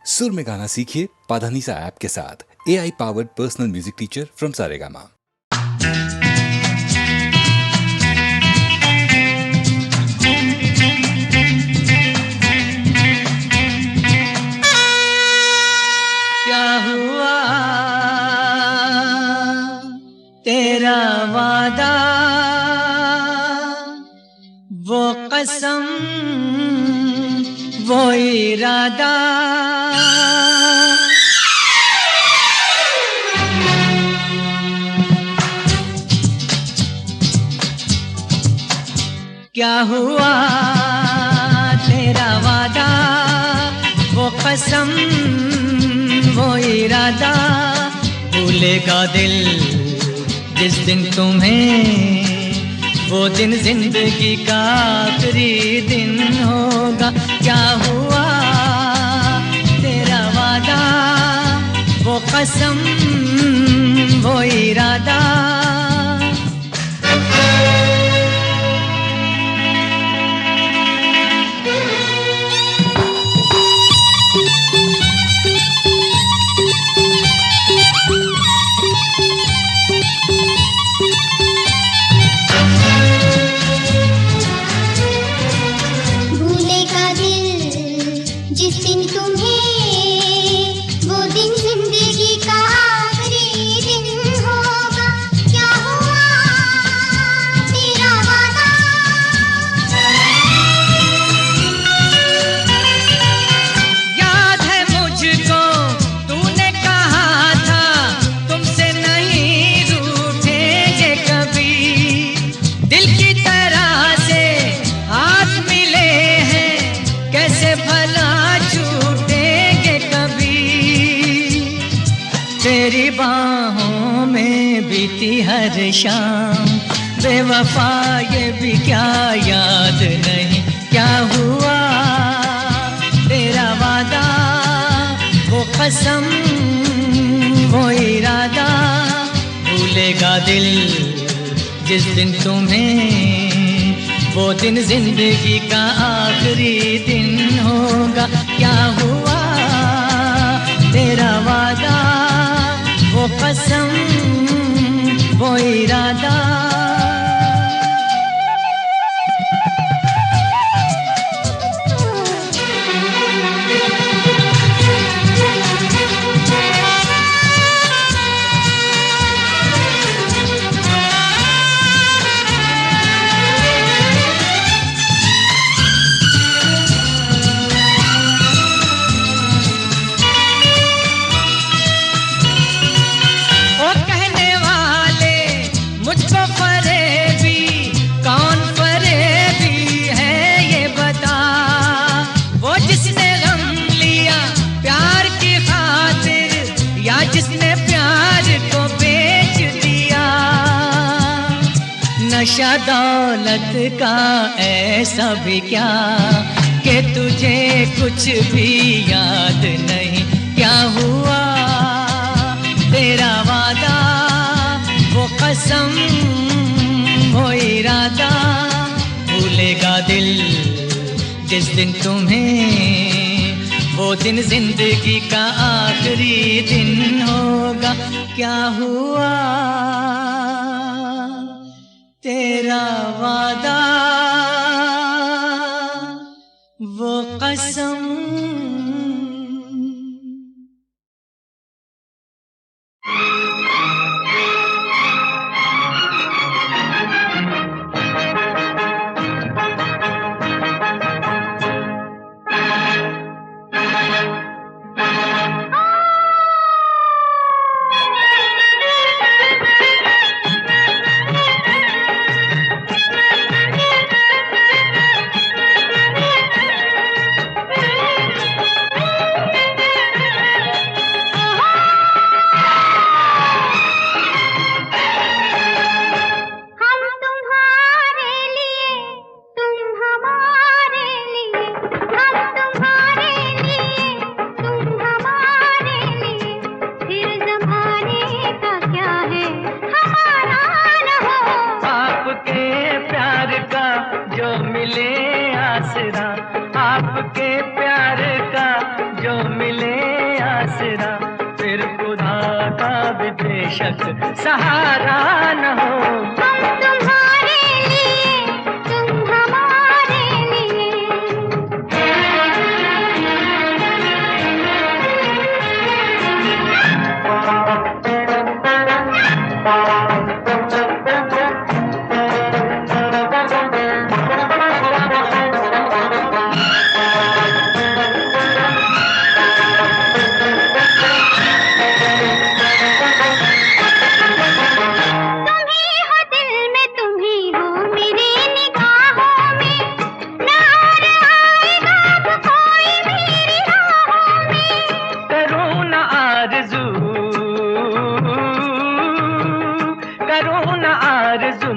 सुर में गाना सीखिए पाधानीसा ऐप के साथ। AI powered personal music teacher from Saregama. क्या हुआ तेरा वादा, वो कसम, वो इरादा, क्या हुआ तेरा वादा, वो कसम, वो इरादा, भूलेगा दिल जिस दिन तुम्हें, वो दिन जिंदगी का आखिरी दिन होगा। क्या हुआ तेरा वादा, वो कसम, वो इरादा। तेरी बाहों में बीती हर शाम, बेवफा ये भी क्या याद नहीं। क्या हुआ तेरा वादा, वो कसम, वो इरादा, भूलेगा दिल जिस दिन तुम्हें, वो दिन जिंदगी का आखिरी दिन होगा। क्या हुआ तेरा वादा, वो कसम, वो इरादा। नशा दौलत का ऐसा भी क्या कि तुझे कुछ भी याद नहीं। क्या हुआ तेरा वादा, वो कसम, वो इरादा, भूलेगा दिल जिस दिन तुम्हें, वो दिन जिंदगी का आखिरी दिन होगा। क्या हुआ तेरा वादा, वो कसम। आसरा, फिर खुदा का भी बेशक सहारा न हो। हम तुम्हारे लिए, तुम हमारे लिए।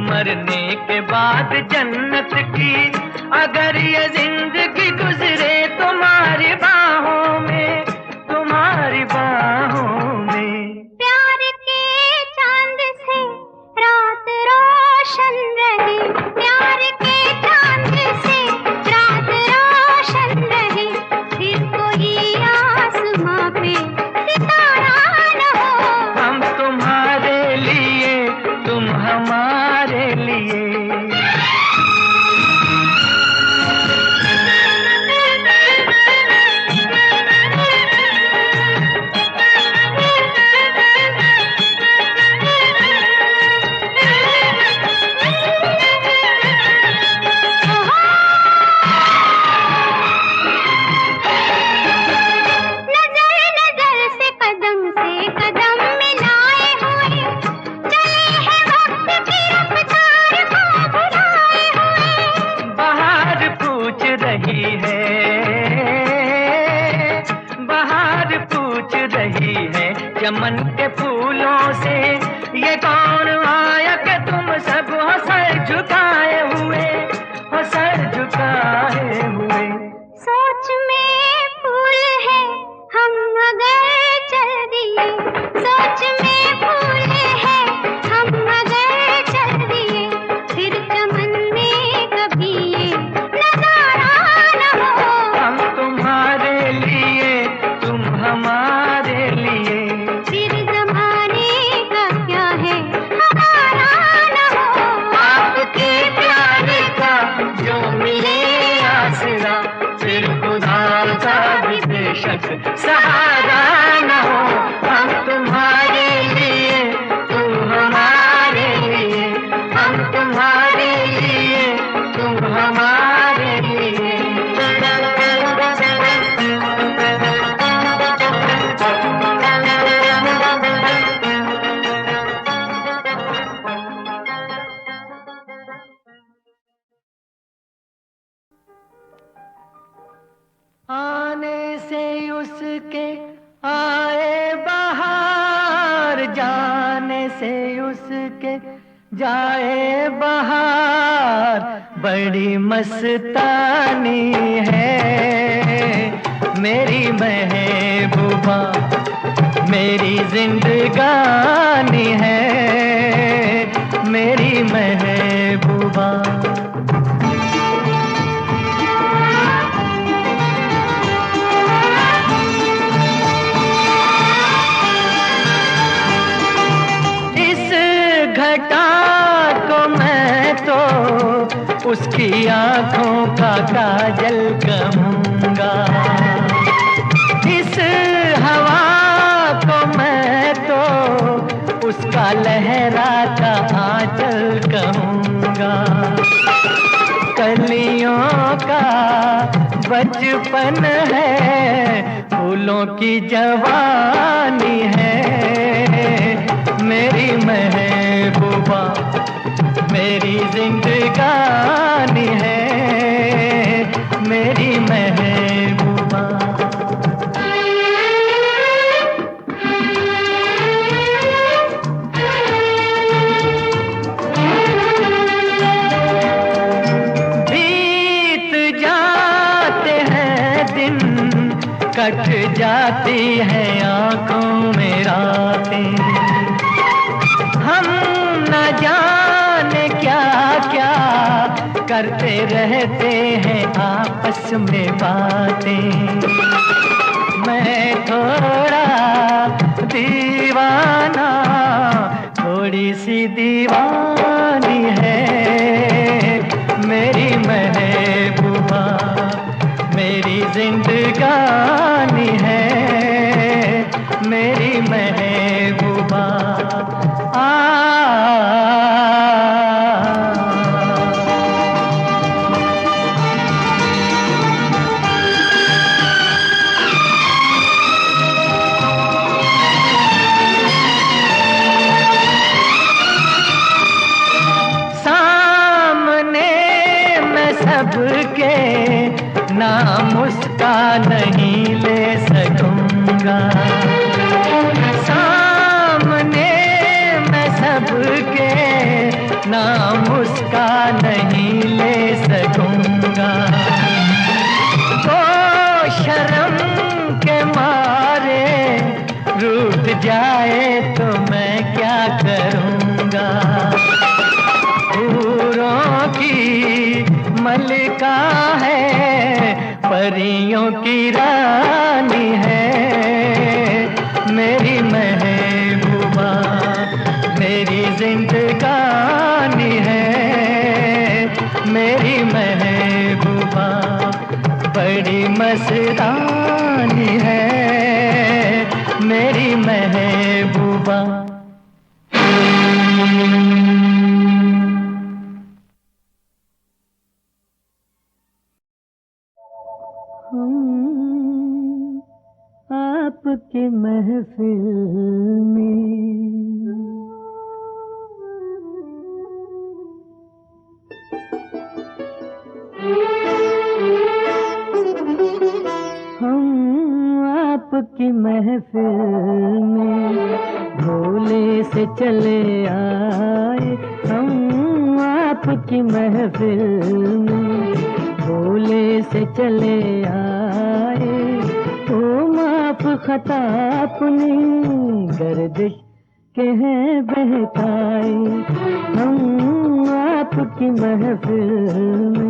मरने के बाद जन्नत की, अगर ये जिंदगी गुजरे तुम्हारी बाहों में, तुम्हारी बाहों में। प्यार के चांद से रात रोशन रहे, प्यार के चांद से रात रोशन रहे, फिर कोई आसमां पे सितारा न हो। हम तुम्हारे लिए, तुम हमारे लिए। चमन के फूलों से ये कौन आया कि तुम सब हो सर झुकाए हुए, हो सर झुकाए हुए। सोच में फूल है हम अगर चल दिए, सोच में फूल है हम अगर चल दिए, फिर चमन में कभी ये नजारा न हो। हम तुम्हारे लिए, तुम हमारे लिए। फिर जमाने का क्या है हमारा न हो। आपके प्यार का जो मिले आसरा, फिर खुदा का भी बेशक सहारा न हो। हम तुम्हारे लिए, तुम हमारे लिए। हम तुम्हारे लिए, तुम हमारे लिए। आने से उसके आए बहार, जाने से उसके जाए बहार। बड़ी मस्तानी है मेरी महबूबा, मेरी जिंदगानी है मेरी महबूबा। उसकी आंखों का काजल कहूँगा, इस हवा को मैं तो उसका लहराता आंचल कहूँगा। कलियों का बचपन है, फूलों की जवानी है मेरी महबूबा, मेरी जिंदगानी है मेरी महबूबा। बीत जाते हैं दिन, कट जाती है आंखों में रातें, हम न जाने क्या क्या करते रहते हैं आपस में बातें। मैं थोड़ा की दीवानी है मेरी महबूबा, मेरी जिंदगानी है मेरी महबूबा। सबके नाम उसका नहीं ले सकूंगा, सामने मैं सबके नाम उसका नहीं ले सकूंगा। तो शर्म के मारे रूठ जाए तो मैं क्या करूंगा। हूरों की मलिका है, परियों की रानी है मेरी महबूबा, मेरी जिंदगानी है मेरी महबूबा। बड़ी मस्तानी है मेरी महबूबा। आपकी महफिल में हम आपकी महफिल में भोले से चले आए, हम आपकी महफिल में भोले से चले आए। ओ माफ खता अपनी गर्दिश के हैं बहकाए, हम आपकी महफिल में।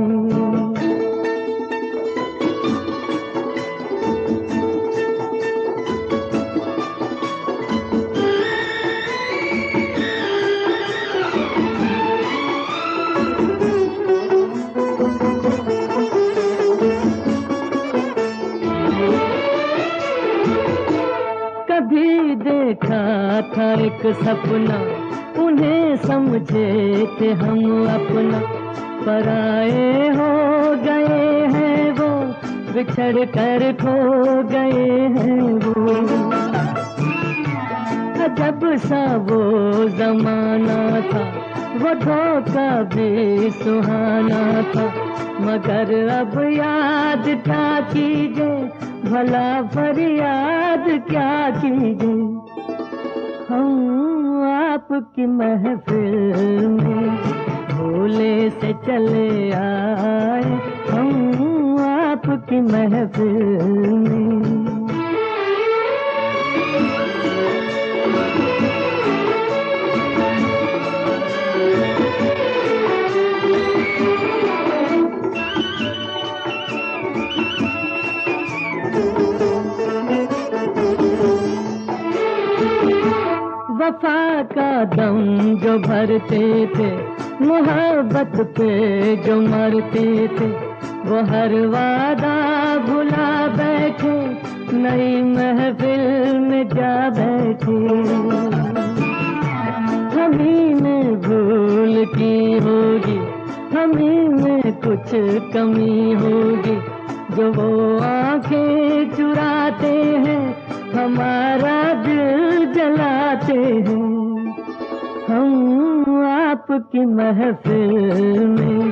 कभी देखा था एक सपना, उन्हें समझे थे हम अपना, पराए हो गए हैं वो, बिछड़ कर खो गए हैं वो। अजब सा वो जमाना था, वो धोखा भी सुहाना था, मगर अब याद क्या कीजिए, भला फरियाद क्या कीजिए। हम आपकी महफिल में भोले से चले आए, हम आपकी महफिल में। वफा का दम जो भरते थे, मोहब्बत पे जो मरते थे, वो हर वादा भुला बैठे, नई महफिल में जा बैठे। हमी में भूल की होगी, हमी में कुछ कमी होगी, जो वो आंखें चुराते हैं, हमारा दिल जलाते हैं। हम आपकी महफिल में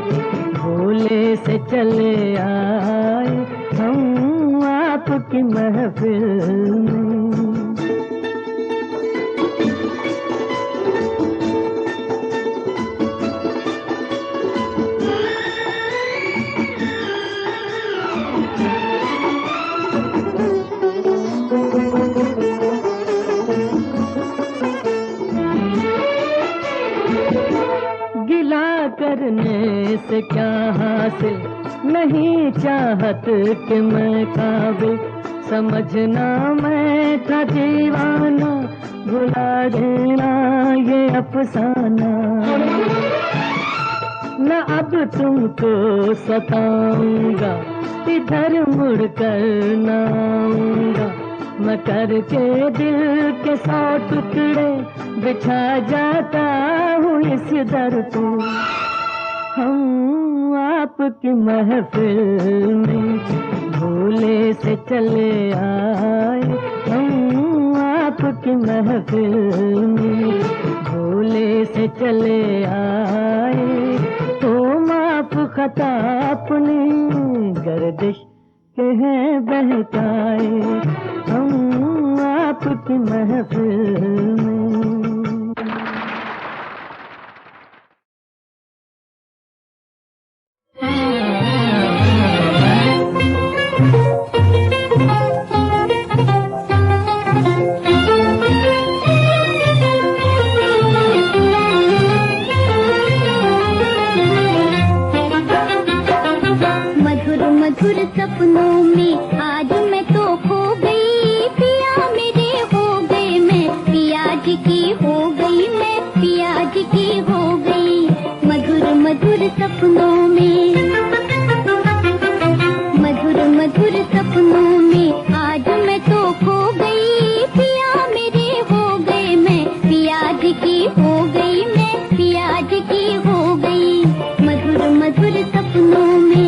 भोले से चले आए, हम आपकी महफिल में। करने से क्या हासिल, नहीं चाहत कि मैं काबिल, समझना मैं था दीवाना, भुला देना ये अफसाना, न अब तुमको सताऊंगा, इधर मुड़ कर न आऊंगा। मैं करके दिल के 100 टुकड़े बिछा जाता हूँ इस दर पे। हम आपकी महफिल में भोले से चले आए, हम आपकी महफिल में भोले से चले आए। तो माफ खता अपनी गर्दिश के हैं बहकाए, हम आपकी महफिल में। सपनों में आज मैं तो खो गई, पिया मेरे हो गए मैं, पिया जी की हो गई मैं, पिया जी की हो गई। मधुर मधुर सपनों में, मधुर मधुर सपनों में आज मैं तो खो गई, पिया मेरे हो गए मैं, पिया जी की हो गई मैं, पिया जी की हो गई। मधुर मधुर सपनों में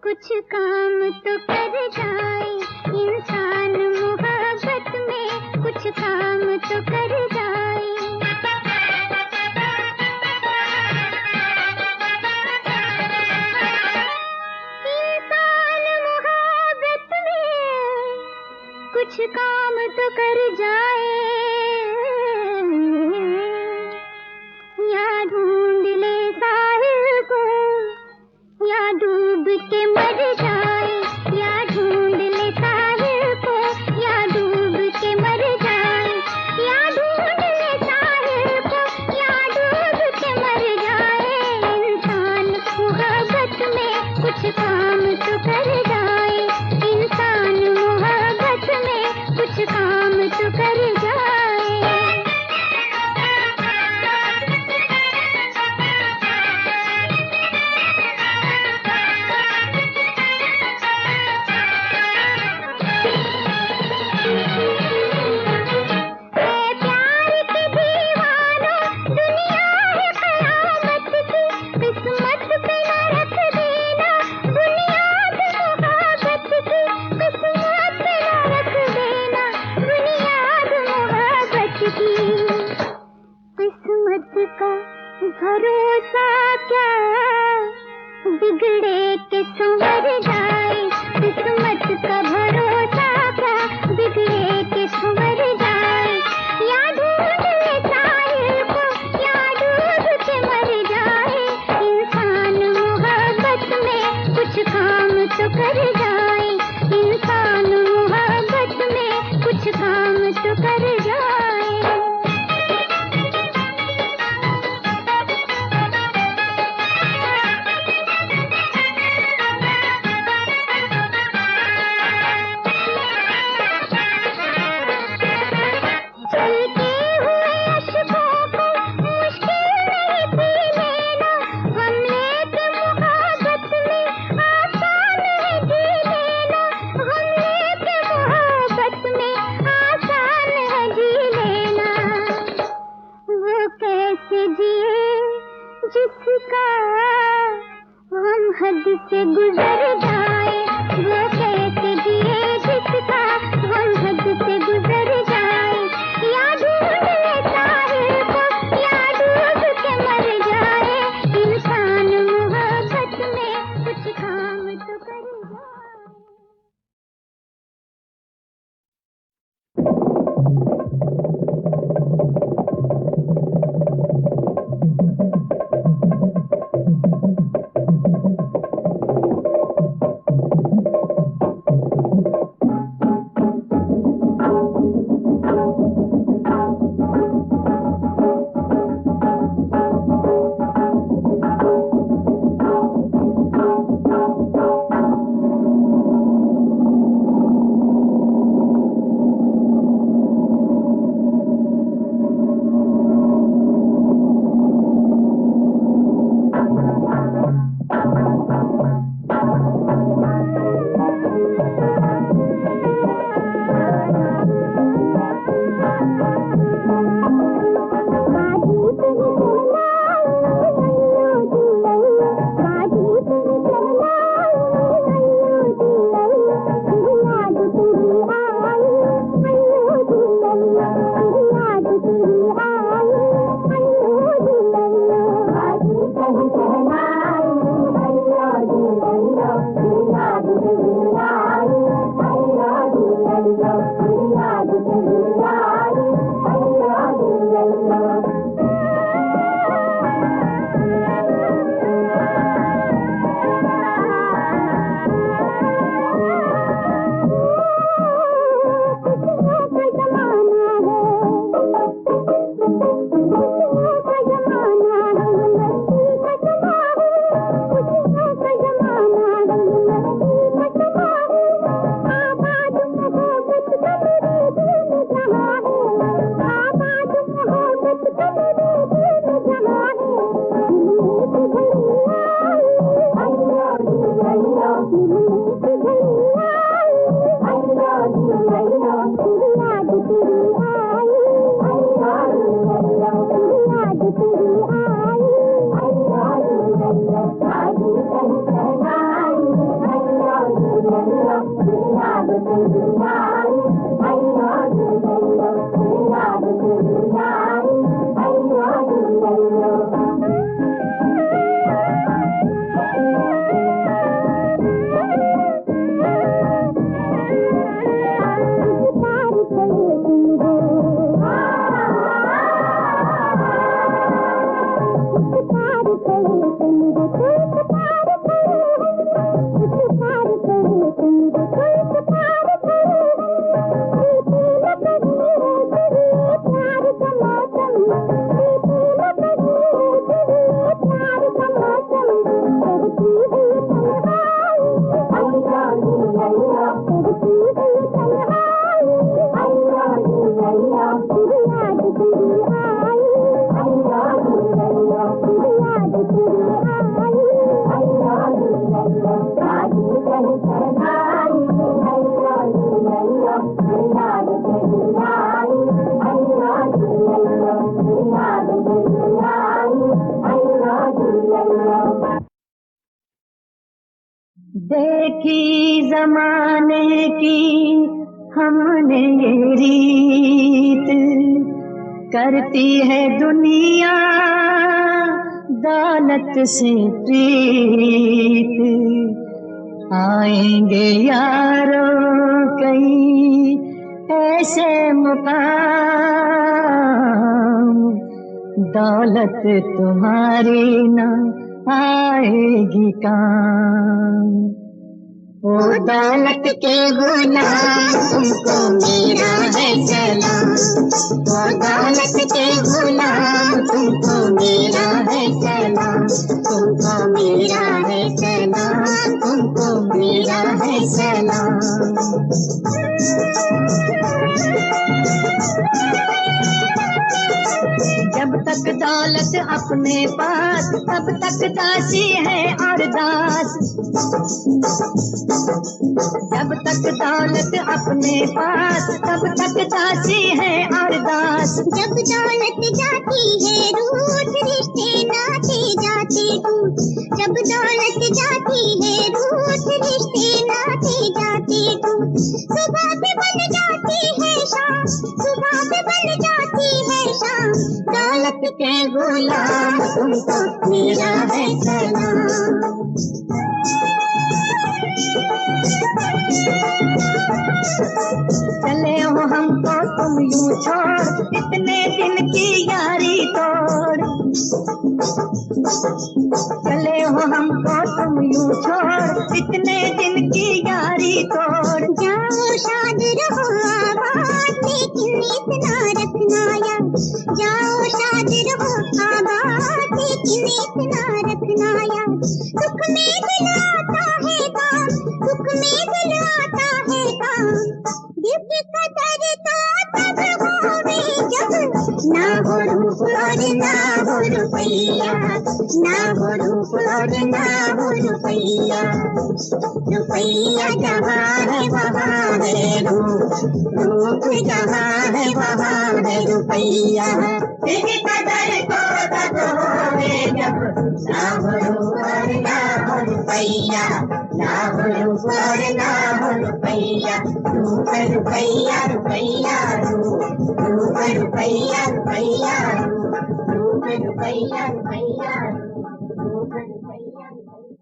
कुछ काम तो कर जाए इंसान, मोहब्बत में कुछ काम तो कर जाए। इंसान मोहब्बत में कुछ काम तो कर जाए, या ढूंढ ले साहिल को या डूब के मर जाए। किस्मत का भरोसा क्या, बिगड़े के संवर जाए। किस्मत का भरोसा क्या, बिगड़े के संवर जाए। या ढूंढ ले साहिल को, या डूब के मर जाए। इंसान मोहब्बत में कुछ काम तो कर जाए। इंसान मोहब्बत में कुछ काम तो कर जाए। जिसका हम हद से गुजर जाए। वो कैसे जिए जिसका हम हद से गुजर जाए। या ढूंढ ले साहिल को, या डूब के मर जाए। इंसान मोहब्बत में कुछ काम तो कर जाए। देखी जमाने की हमने ये रीत, करती है दुनिया दौलत से प्रीत, आएंगे यारों कई ऐसे मुकाम, दौलत तुम्हारी ना आएगी काम। ओ दौलत के गुलाम तुमको मेरा है सलाम, ओ दौलत के गुलाम तुमको मेरा है सलाम, तुमको मेरा है सलाम, तुमको मेरा है सलाम। जब तक दौलत अपने पास तब तक दासी है और दास, जब तक दौलत अपने पास तब तक दासी है और दास। जब दौलत जाती है रूठ रिश्ते नाते जाते टूट, जब दौलत जाती है रूठ रिश्ते नाते जाते टूट। सुबह पे बन जाती है शाम, सुबह पे बन जाती है शाम, दौलत के गुलाम तुमको मेरा है सलाम। चले हो हमको तुम यूं छोड़, इतने दिन की यारी तोड़, चले हो हमको तुम यूं छोड़, इतने दिन की यारी तोड़। जाओ शाद रहो आबाद लेकिन इतना रखना याद, जाओ शाद रहो आबाद लेकिन इतना रखना याद। सुख में दिल आता है काम, सुख में दिल आता है काम, दिल की कदर तो तब होवे जब ना हो रूप और ना हो रुपैया, ना हो रूप और ना हो रुपैया। रुपैया जहाँ है वहाँ है रूप, रूप जहाँ है वहाँ है रुपैया। दिल की कदर तो तब होवे जब ना हो रूप और ना हो रुपैया, ना हो रूप और ना हो रुपैया। रूप रुपैया रुपैया रूप, रूप रुपैया रुपैया रूप, रूप रुपैया रुपैया रूप, रूप रुपैया रुपैया।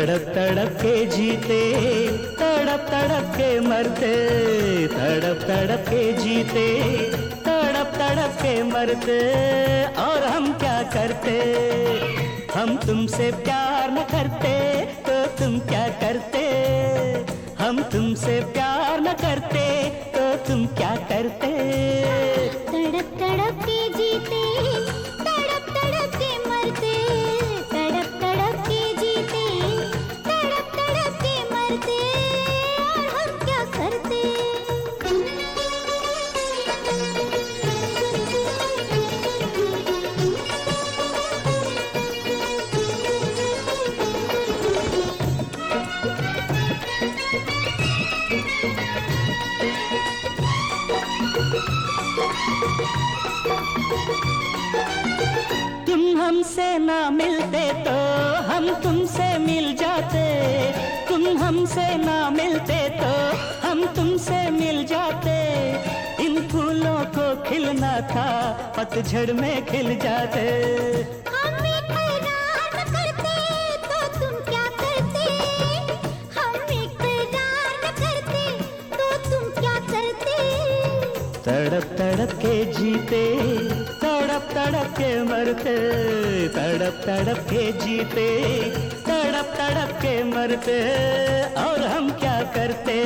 तड़प तड़प के जीते, तड़प तड़प के मरते, तड़प तड़प के जीते, तड़प तड़प के मरते। और हम क्या करते, हम तुमसे प्यार न करते तो तुम क्या करते, हम तुमसे प्यार न करते तो तुम क्या करते। तड़प तड़प के जीते, तड़प तड़प के मरते, तड़प तड़प के जीते, तड़प तड़प के मरते। और हम क्या करते। तुम हमसे ना मिलते तो हम तुमसे मिल जाते, तुम हमसे ना मिलते तो हम तुमसे मिल जाते। इन फूलों को खिलना था, पतझड़ में खिल जाते। हम इकरार न करते तो तुम क्या करते, हम इकरार न करते तो तुम क्या करते। तड़प तड़प के जीते, तड़प तड़प के मरते, तड़प तड़प के जीते, तड़प तड़प के मरते। और हम क्या करते।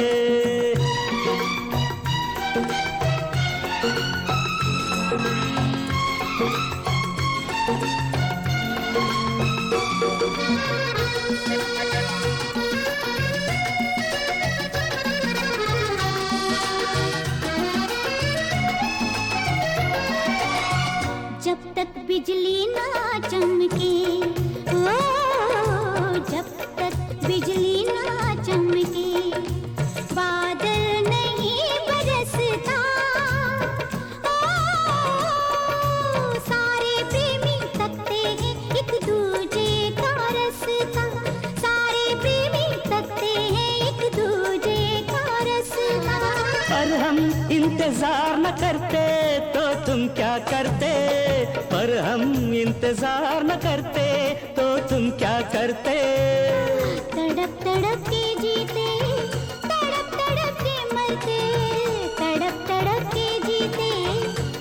जब तक बिजली ना चमके, ओ जब तक बिजली ना चमके, बादल नहीं बरसता। ओ सारे प्रेमी तकते हैं एक दूजे का रास्ता, सारे प्रेमी तकते हैं एक दूजे का रास्ता। पर हम इंतजार न करते तो तुम क्या करते, पर हम इंतजार न करते तो तुम क्या करते। तड़प तड़प के जीते, तड़प तड़प के मरते, तड़प तड़प के जीते,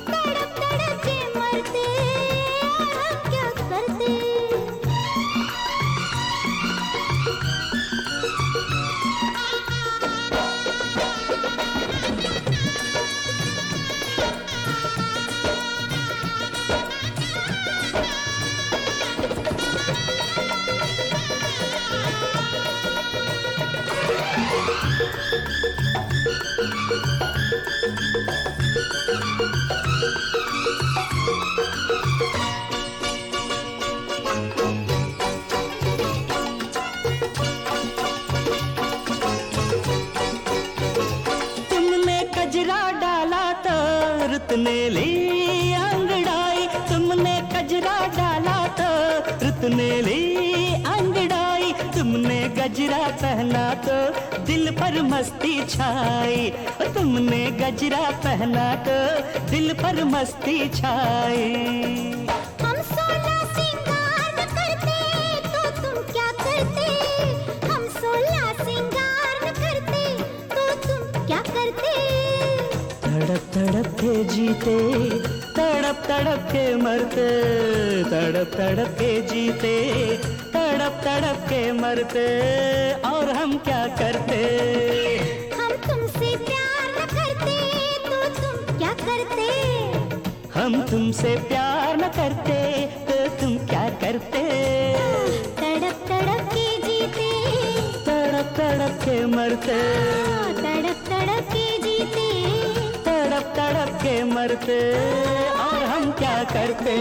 तड़प तड़प के मरते। और हम क्या करते। तुमने कजरा डाला तो रुत ने ली अंगड़ाई, तुमने कजरा डाला तो रुत ने ली अंगड़ाई। तुमने गजरा पहना तो दिल पर मस्ती छाई, तुमने गजरा पहना तो दिल पर मस्ती छाई। हम सोलह सिंगार न करते तो तुम क्या करते, हम सोलह सिंगार न करते तो तुम क्या करते। तड़प तड़प के जीते, तड़प तड़प के मरते, तड़प तड़प के जीते, तड़प तड़प के मरते। और हम क्या करते। हम तुमसे प्यार न करते तो तुम क्या करते, हम तुमसे प्यार न करते तो तुम क्या करते। तड़प तड़प के जीते, तड़प तड़प के मरते, तड़प तड़प के जीते, तड़प तड़प के मरते। और हम क्या करते।